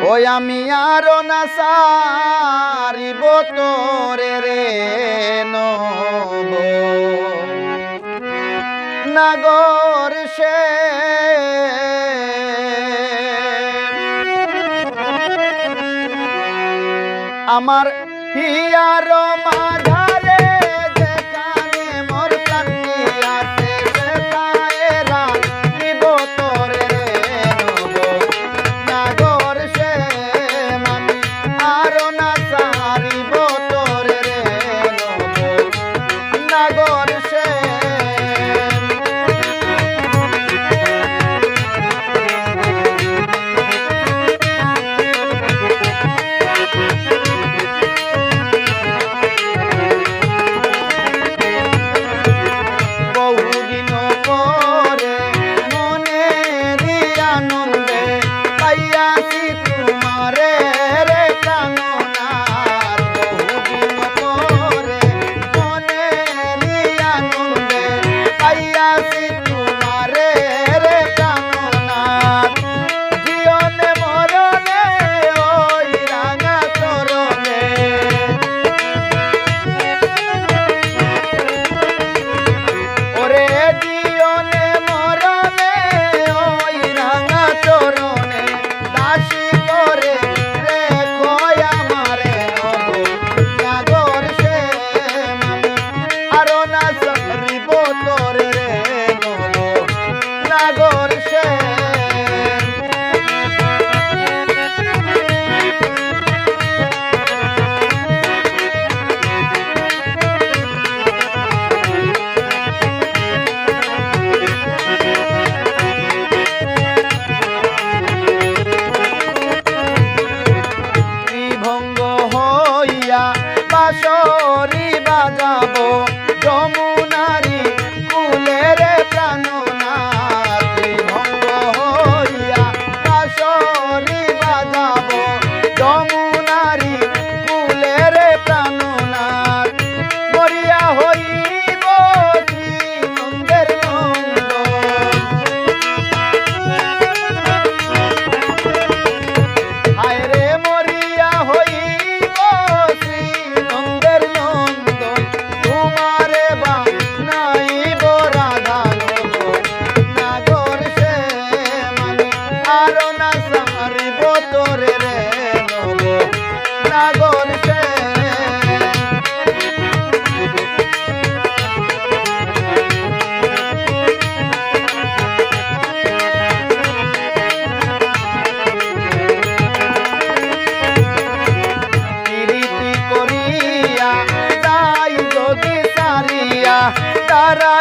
ওই আমি আরো না সারিব তোরে রে নব নাগর সে আমার হিয়ার মাঝারে যেখানে মোর প্রাণী আছে সেটায় রাখিব তোরে নব নাগর সে আমি আরো না সারিব তোরে নব নাগর সে বাঁশরি বাজাবো যমুনারি কুলের প্রাণনাথ ভঙ্গ হইয়া বাঁশরি বাজাবো যমুনারি কুলের প্রাণনাথ মরিয়া হইব শ্রীনন্দের নন্দন হায় রে মরিয়া হইব নাগর সে প্রীতি করিয়া তাই যদি সারিয়া তারা